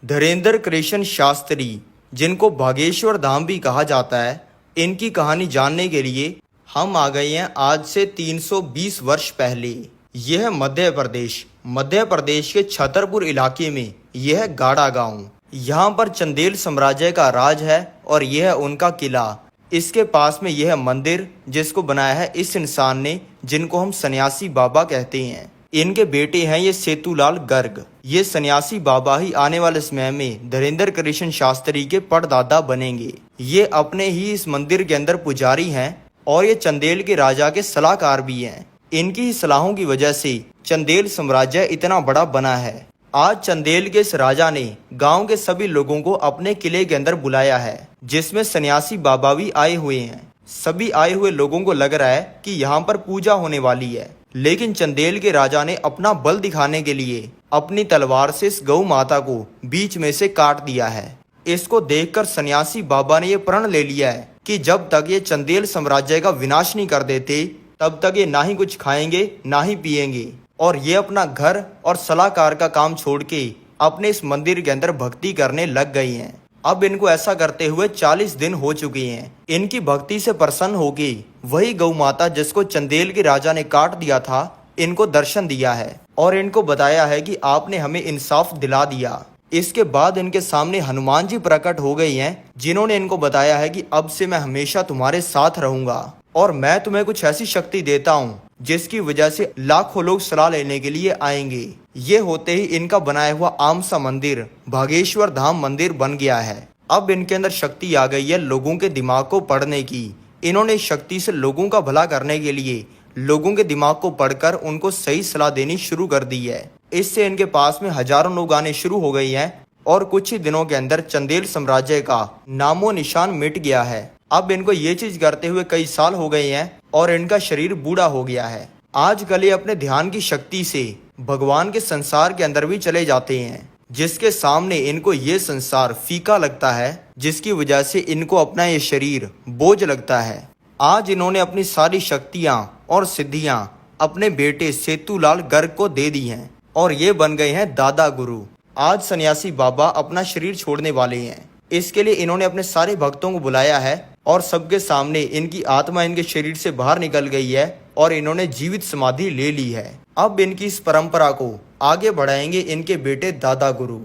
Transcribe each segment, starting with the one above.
धीरेंद्र कृष्ण शास्त्री, जिनको भागेश्वर धाम भी कहा जाता है, इनकी कहानी जानने के लिए हम आ गए हैं आज से 320 वर्ष पहले। यह मध्य प्रदेश के छतरपुर इलाके में यह गाड़ा गांव। यहाँ पर चंदेल साम्राज्य का राज है और यह है उनका किला। इसके पास में यह मंदिर जिसको बनाया है इस इंसान ने, जिनको हम सन्यासी बाबा कहते हैं। इनके बेटे हैं ये सेतुलाल गर्ग। ये सन्यासी बाबा ही आने वाले समय में धीरेंद्र कृष्ण शास्त्री के परदादा बनेंगे। ये अपने ही इस मंदिर के अंदर पुजारी हैं और ये चंदेल के राजा के सलाहकार भी हैं। इनकी ही सलाहों की वजह से चंदेल साम्राज्य इतना बड़ा बना है। आज चंदेल के इस राजा ने गांव के सभी लोगों को अपने किले के अंदर बुलाया है, जिसमें सन्यासी बाबा भी आए हुए हैं। सभी आए हुए लोगों को लग रहा है कि यहाँ पर पूजा होने वाली है, लेकिन चंदेल के राजा ने अपना बल दिखाने के लिए अपनी तलवार से इस गौ माता को बीच में से काट दिया है। इसको देखकर सन्यासी बाबा ने यह प्रण ले लिया है कि जब तक ये चंदेल साम्राज्य का विनाश नहीं कर देते, तब तक ये ना ही कुछ खाएंगे ना ही पिएंगे, और ये अपना घर और सलाहकार का काम छोड़ के अपने इस मंदिर के अंदर भक्ति करने लग गई हैं। अब इनको ऐसा करते हुए 40 दिन हो चुके हैं। इनकी भक्ति से प्रसन्न होगी वही गौ माता जिसको चंदेल के राजा ने काट दिया था, इनको दर्शन दिया है और इनको बताया है कि आपने हमें इंसाफ दिला दिया। इसके बाद इनके सामने हनुमान जी प्रकट हो गई हैं, जिन्होंने इनको बताया है कि अब से मैं हमेशा तुम्हारे साथ रहूंगा और मैं तुम्हें कुछ ऐसी शक्ति देता हूँ जिसकी वजह से लाखों लोग सलाह लेने के लिए आएंगे। ये होते ही इनका बनाया हुआ आम सा मंदिर भागेश्वर धाम मंदिर बन गया है। अब इनके अंदर शक्ति आ गई है लोगों के दिमाग को पढ़ने की। इन्होंने शक्ति से लोगों का भला करने के लिए लोगों के दिमाग को पढ़कर उनको सही सलाह देनी शुरू कर दी है। इससे इनके पास में हजारों लोग आने शुरू हो गए हैं और कुछ ही दिनों के अंदर चंदेल साम्राज्य का नामो निशान मिट गया है। अब इनको ये चीज करते हुए कई साल हो गए हैं और इनका शरीर बूढ़ा हो गया है। आजकल ये अपने ध्यान की शक्ति से भगवान के संसार के अंदर भी चले जाते हैं, जिसके सामने इनको ये संसार फीका लगता है, जिसकी वजह से इनको अपना ये शरीर बोझ लगता है। आज इन्होंने अपनी सारी शक्तियां और सिद्धियां अपने बेटे सेतुलाल गर्ग को दे दी हैं और ये बन गए हैं दादा गुरु। आज सन्यासी बाबा अपना शरीर छोड़ने वाले हैं। इसके लिए इन्होंने अपने सारे भक्तों को बुलाया है और सबके सामने इनकी आत्मा इनके शरीर से बाहर निकल गई है और इन्होंने जीवित समाधि ले ली है। अब इनकी इस परंपरा को आगे बढ़ाएंगे इनके बेटे दादा गुरु।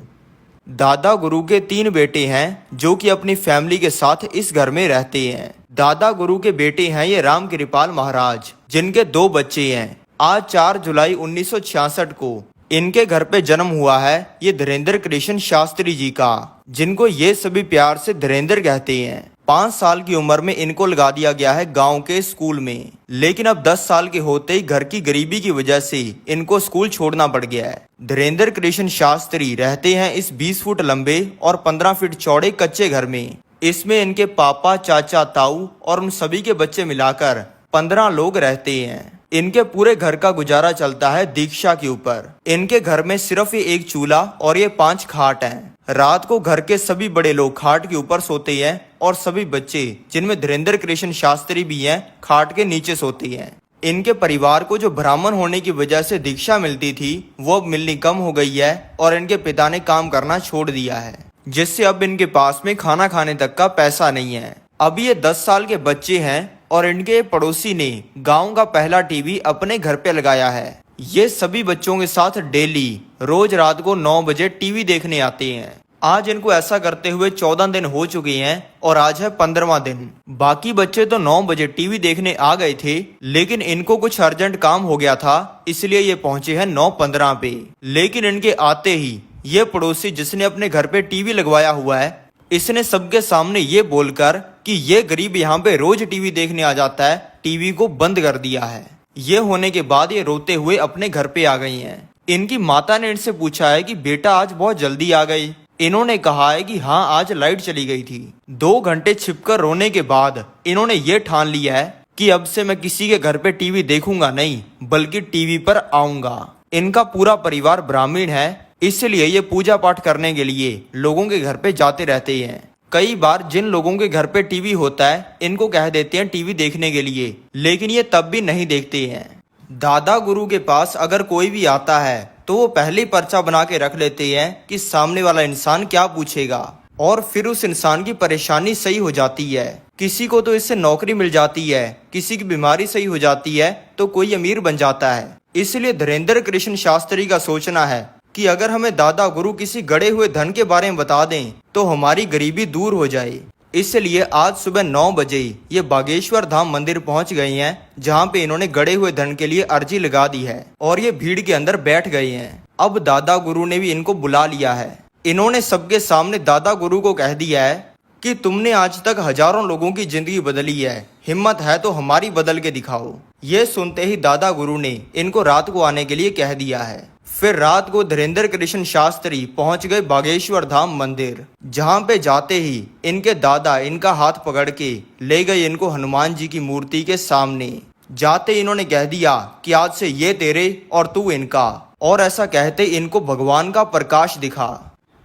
दादा गुरु के 3 बेटे हैं जो कि अपनी फैमिली के साथ इस घर में रहते हैं। दादा गुरु के बेटे हैं ये राम कृपाल महाराज, जिनके 2 बच्चे हैं। आज 4 जुलाई 1966 को इनके घर पे जन्म हुआ है ये धीरेंद्र कृष्ण शास्त्री जी का, जिनको ये सभी प्यार से धीरेंद्र कहते हैं। 5 साल की उम्र में इनको लगा दिया गया है गांव के स्कूल में, लेकिन अब 10 साल के होते ही घर की गरीबी की वजह से इनको स्कूल छोड़ना पड़ गया है। धीरेंद्र कृष्ण शास्त्री रहते हैं इस 20 फुट लंबे और 15 फीट चौड़े कच्चे घर में। इसमें इनके पापा, चाचा, ताऊ और उन सभी के बच्चे मिलाकर 15 लोग रहते हैं। इनके पूरे घर का गुजारा चलता है दीक्षा के ऊपर। इनके घर में सिर्फ ये 1 चूल्हा और ये 5 खाट हैं। रात को घर के सभी बड़े लोग खाट के ऊपर सोते हैं और सभी बच्चे, जिनमें धीरेंद्र कृष्ण शास्त्री भी हैं, खाट के नीचे सोते हैं। इनके परिवार को जो ब्राह्मण होने की वजह से दीक्षा मिलती थी, वो अब मिलनी कम हो गई है और इनके पिता ने काम करना छोड़ दिया है, जिससे अब इनके पास में खाना खाने तक का पैसा नहीं है। अभी ये 10 साल के बच्चे हैं और इनके पड़ोसी ने गांव का पहला टीवी अपने घर पे लगाया है। ये सभी बच्चों के साथ डेली रोज रात को 9 बजे टीवी देखने आते हैं। आज इनको ऐसा करते हुए 14 दिन हो चुके हैं और आज है 15वां दिन। बाकी बच्चे तो 9 बजे टीवी देखने आ गए थे, लेकिन इनको कुछ अर्जेंट काम हो गया था, इसलिए ये पहुंचे हैं 9:15 पे। लेकिन इनके आते ही ये पड़ोसी जिसने अपने घर पे टीवी लगवाया हुआ है, इसने सबके सामने ये बोलकर कि ये गरीब यहाँ पे रोज टीवी देखने आ जाता है, टीवी को बंद कर दिया है। ये होने के बाद ये रोते हुए अपने घर पे आ गई हैं। इनकी माता ने इनसे पूछा है कि बेटा आज बहुत जल्दी आ गई। इन्होंने कहा है कि हाँ, आज लाइट चली गई थी। 2 घंटे छिपकर रोने के बाद इन्होंने ये ठान लिया है कि अब से मैं किसी के घर पे टीवी देखूंगा नहीं, बल्कि टीवी पर आऊंगा। इनका पूरा परिवार ब्राह्मण है, इसलिए ये पूजा पाठ करने के लिए लोगों के घर पे जाते रहते हैं। कई बार जिन लोगों के घर पे टीवी होता है, इनको कह देते हैं टीवी देखने के लिए, लेकिन ये तब भी नहीं देखते हैं। दादा गुरु के पास अगर कोई भी आता है तो वो पहले ही पर्चा बना के रख लेते हैं कि सामने वाला इंसान क्या पूछेगा, और फिर उस इंसान की परेशानी सही हो जाती है। किसी को तो इससे नौकरी मिल जाती है, किसी की बीमारी सही हो जाती है, तो कोई अमीर बन जाता है। इसलिए धीरेन्द्र कृष्ण शास्त्री का सोचना है कि अगर हमें दादा गुरु किसी गड़े हुए धन के बारे में बता दें तो हमारी गरीबी दूर हो जाए। इसलिए आज सुबह 9 बजे ये बागेश्वर धाम मंदिर पहुंच गए हैं, जहां पे इन्होंने गड़े हुए धन के लिए अर्जी लगा दी है और ये भीड़ के अंदर बैठ गए हैं। अब दादा गुरु ने भी इनको बुला लिया है। इन्होंने सबके सामने दादा गुरु को कह दिया है कि तुमने आज तक हजारों लोगों की जिंदगी बदली है, हिम्मत है तो हमारी बदल के दिखाओ। ये सुनते ही दादा गुरु ने इनको रात को आने के लिए कह दिया है। फिर रात को धीरेन्द्र कृष्ण शास्त्री पहुंच गए बागेश्वर धाम मंदिर, जहां पे जाते ही इनके दादा इनका हाथ पकड़ के ले गए इनको हनुमान जी की मूर्ति के सामने। जाते इन्होंने कह दिया कि आज से ये तेरे और तू इनका, और ऐसा कहते इनको भगवान का प्रकाश दिखा।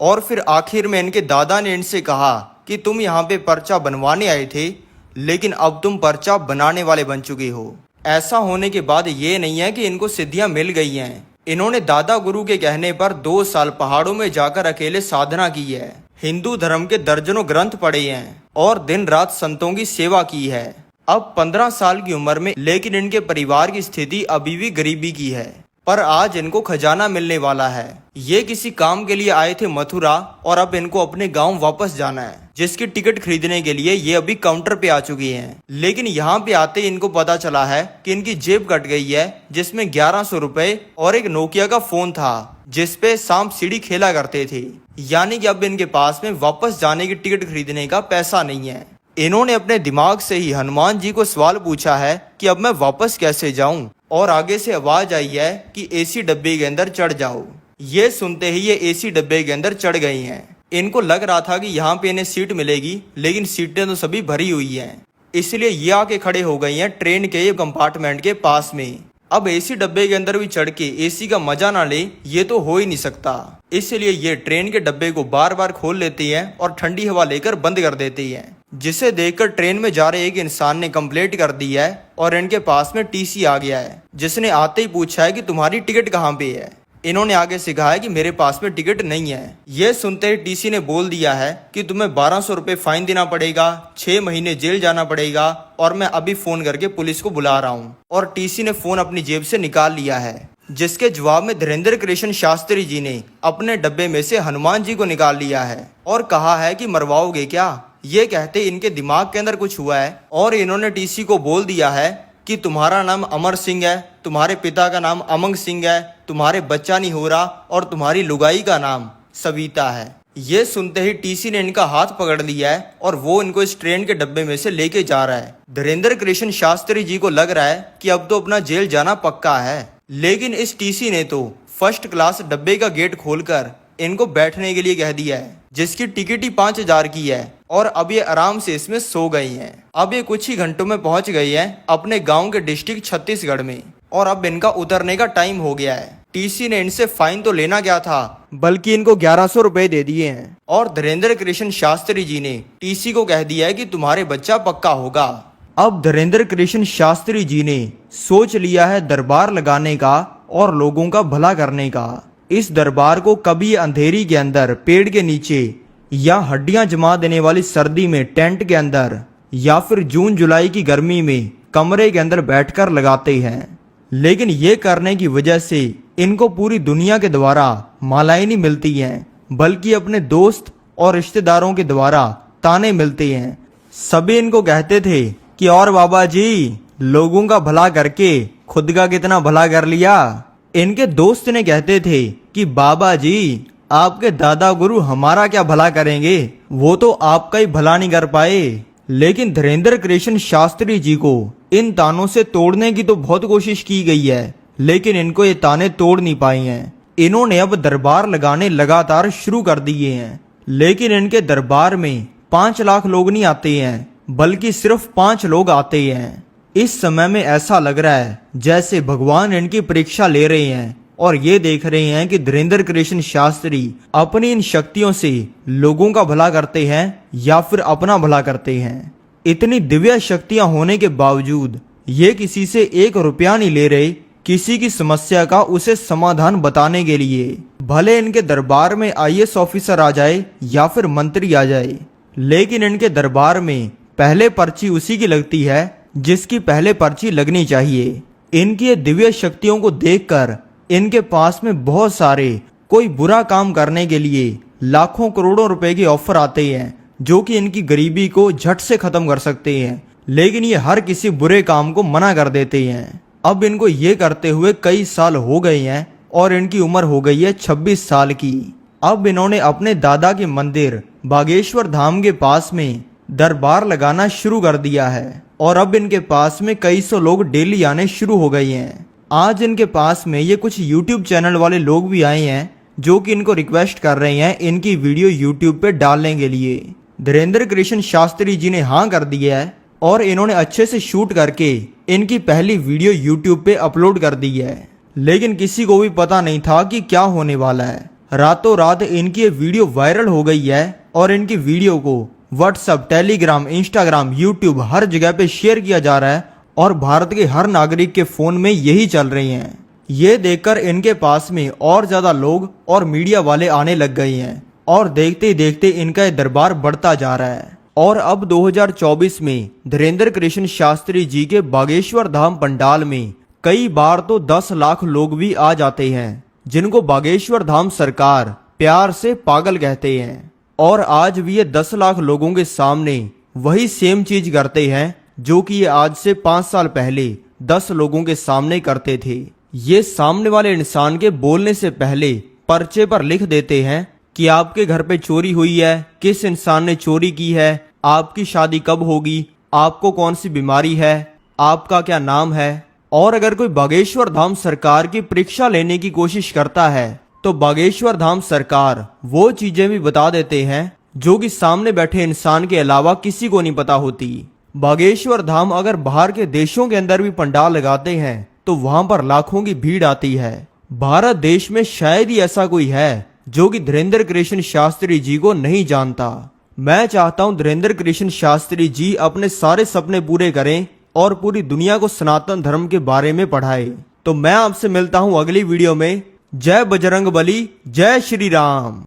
और फिर आखिर में इनके दादा ने इनसे कहा कि तुम यहाँ पे पर्चा बनवाने आए थे, लेकिन अब तुम पर्चा बनाने वाले बन चुके हो। ऐसा होने के बाद ये नहीं है कि इनको सिद्धियां मिल गई हैं। इन्होंने दादा गुरु के कहने पर 2 साल पहाड़ों में जाकर अकेले साधना की है, हिंदू धर्म के दर्जनों ग्रंथ पढ़े हैं और दिन रात संतों की सेवा की है। अब 15 साल की उम्र में, लेकिन इनके परिवार की स्थिति अभी भी गरीबी की है, पर आज इनको खजाना मिलने वाला है। ये किसी काम के लिए आए थे मथुरा, और अब इनको अपने गांव वापस जाना है, जिसकी टिकट खरीदने के लिए ये अभी काउंटर पे आ चुके हैं। लेकिन यहाँ पे आते इनको पता चला है कि इनकी जेब कट गई है, जिसमें 1100 रुपए और एक नोकिया का फोन था, जिसपे सांप सीढ़ी खेला करते थे। यानी कि अब इनके पास में वापस जाने की टिकट खरीदने का पैसा नहीं है। इन्होंने अपने दिमाग से ही हनुमान जी को सवाल पूछा है कि अब मैं वापस कैसे जाऊं, और आगे से आवाज आई है कि एसी डब्बे के अंदर चढ़ जाओ। ये सुनते ही ये एसी डब्बे के अंदर चढ़ गई हैं। इनको लग रहा था कि यहाँ पे इन्हें सीट मिलेगी, लेकिन सीटें तो सभी भरी हुई हैं। इसलिए ये आके खड़े हो गई हैं ट्रेन के ये कंपार्टमेंट के पास में। अब एसी डब्बे के अंदर भी चढ़ के एसी का मजा ना ले, ये तो हो ही नहीं सकता। इसलिए ये ट्रेन के डब्बे को बार बार खोल लेती हैं और ठंडी हवा लेकर बंद कर देती हैं, जिसे देखकर ट्रेन में जा रहे एक इंसान ने कंप्लेंट कर दी है और इनके पास में टीसी आ गया है, जिसने आते ही पूछा है कि तुम्हारी टिकट कहाँ पे है। इन्होंने आगे सिखाया कि मेरे पास में टिकट नहीं है। ये सुनते ही टीसी ने बोल दिया है कि तुम्हें 1200 रुपए फाइन देना पड़ेगा, 6 महीने जेल जाना पड़ेगा, और मैं अभी फोन करके पुलिस को बुला रहा हूँ। और टीसी ने फोन अपनी जेब से निकाल लिया है, जिसके जवाब में धीरेन्द्र कृष्ण शास्त्री जी ने अपने डब्बे में से हनुमान जी को निकाल लिया है और कहा है कि मरवाओगे क्या। ये कहते इनके दिमाग के अंदर कुछ हुआ है और इन्होंने टीसी को बोल दिया है कि तुम्हारा नाम अमर सिंह है, तुम्हारे पिता का नाम अमंग सिंह है, तुम्हारे बच्चा नहीं हो रहा, और तुम्हारी लुगाई का नाम सविता है। ये सुनते ही टीसी ने इनका हाथ पकड़ लिया है और वो इनको इस ट्रेन के डब्बे में से लेके जा रहा है। धीरेन्द्र कृष्ण शास्त्री जी को लग रहा है कि अब तो अपना जेल जाना पक्का है, लेकिन इस टीसी ने तो फर्स्ट क्लास डब्बे का गेट खोलकर इनको बैठने के लिए कह दिया है, जिसकी टिकट ही 5000 की है, और अब ये आराम से इसमें सो गई हैं। अब ये कुछ ही घंटों में पहुंच गई हैं अपने गांव के डिस्ट्रिक्ट छत्तीसगढ़ में, और अब इनका उतरने का टाइम हो गया है। टीसी ने इनसे फाइन तो लेना क्या था, बल्कि इनको 1100 रुपए दे दिए हैं, और धीरेन्द्र कृष्ण शास्त्री जी ने टीसी को कह दिया है कि तुम्हारे बच्चा पक्का होगा। अब धीरेन्द्र कृष्ण शास्त्री जी ने सोच लिया है दरबार लगाने का और लोगों का भला करने का। इस दरबार को कभी अंधेरी के अंदर पेड़ के नीचे, या हड्डियां जमा देने वाली सर्दी में टेंट के अंदर, या फिर जून जुलाई की गर्मी में कमरे के अंदर बैठकर लगाते हैं। लेकिन ये करने की वजह से इनको पूरी दुनिया के द्वारा मालाएं नहीं मिलती हैं, बल्कि अपने दोस्त और रिश्तेदारों के द्वारा ताने मिलते हैं। सभी इनको कहते थे कि और बाबा जी, लोगों का भला करके खुद का कितना भला कर लिया। इनके दोस्त ने कहते थे कि बाबा जी, आपके दादा गुरु हमारा क्या भला करेंगे, वो तो आपका ही भला नहीं कर पाए। लेकिन धीरेन्द्र कृष्ण शास्त्री जी को इन तानों से तोड़ने की तो बहुत कोशिश की गई है, लेकिन इनको ये ताने तोड़ नहीं पाई हैं। इन्होंने अब दरबार लगाने लगातार शुरू कर दिए हैं, लेकिन इनके दरबार में 5 लाख लोग नहीं आते हैं, बल्कि सिर्फ 5 लोग आते हैं। इस समय में ऐसा लग रहा है जैसे भगवान इनकी परीक्षा ले रहे हैं और ये देख रहे हैं कि धीरेन्द्र कृष्ण शास्त्री अपनी इन शक्तियों से लोगों का भला करते हैं या फिर अपना भला करते हैं। इतनी दिव्य शक्तियां होने के बावजूद ये किसी से 1 रुपया नहीं ले रहे किसी की समस्या का उसे समाधान बताने के लिए। भले इनके दरबार में आईएएस ऑफिसर आ जाए या फिर मंत्री आ जाए, लेकिन इनके दरबार में पहले पर्ची उसी की लगती है जिसकी पहले पर्ची लगनी चाहिए। इनकी ये दिव्य शक्तियों को देखकर इनके पास में बहुत सारे कोई बुरा काम करने के लिए लाखों करोड़ों रुपए के ऑफर आते हैं, जो कि इनकी गरीबी को झट से खत्म कर सकते हैं, लेकिन ये हर किसी बुरे काम को मना कर देते हैं। अब इनको ये करते हुए कई साल हो गए हैं और इनकी उम्र हो गई है 26 साल की। अब इन्होंने अपने दादा के मंदिर बागेश्वर धाम के पास में दरबार लगाना शुरू कर दिया है और अब इनके पास में कई सौ लोग डेली आने शुरू हो गए हैं। आज इनके पास में ये कुछ यूट्यूब चैनल वाले लोग भी आए हैं जो कि इनको रिक्वेस्ट कर रहे हैं इनकी वीडियो यूट्यूब पे डालने के लिए। धीरेन्द्र कृष्ण शास्त्री जी ने हाँ कर दिया है और इन्होंने अच्छे से शूट करके इनकी पहली वीडियो यूट्यूब पे अपलोड कर दी है, लेकिन किसी को भी पता नहीं था कि क्या होने वाला है। रातों रात इनकी ये वीडियो वायरल हो गई है और इनकी वीडियो को व्हाट्सएप, टेलीग्राम, इंस्टाग्राम, यूट्यूब हर जगह पे शेयर किया जा रहा है और भारत के हर नागरिक के फोन में यही चल रही हैं। ये देखकर इनके पास में और ज्यादा लोग और मीडिया वाले आने लग गए हैं और देखते ही देखते इनका ये दरबार बढ़ता जा रहा है। और अब 2024 में धीरेन्द्र कृष्ण शास्त्री जी के बागेश्वर धाम पंडाल में कई बार तो 10 लाख लोग भी आ जाते हैं, जिनको बागेश्वर धाम सरकार प्यार से पागल कहते हैं। और आज भी ये 10 लाख लोगों के सामने वही सेम चीज करते हैं जो कि ये आज से 5 साल पहले 10 लोगों के सामने करते थे। ये सामने वाले इंसान के बोलने से पहले पर्चे पर लिख देते हैं कि आपके घर पे चोरी हुई है, किस इंसान ने चोरी की है, आपकी शादी कब होगी, आपको कौन सी बीमारी है, आपका क्या नाम है। और अगर कोई बागेश्वर धाम सरकार की परीक्षा लेने की कोशिश करता है तो बागेश्वर धाम सरकार वो चीजें भी बता देते हैं जो कि सामने बैठे इंसान के अलावा किसी को नहीं पता होती। बागेश्वर धाम अगर बाहर के देशों के अंदर भी पंडाल लगाते हैं तो वहां पर लाखों की भीड़ आती है। भारत देश में शायद ही ऐसा कोई है जो कि धीरेन्द्र कृष्ण शास्त्री जी को नहीं जानता। मैं चाहता हूं धीरेन्द्र कृष्ण शास्त्री जी अपने सारे सपने पूरे करें और पूरी दुनिया को सनातन धर्म के बारे में पढ़ाए। तो मैं आपसे मिलता हूं अगली वीडियो में। जय बजरंग बली, जय श्री राम।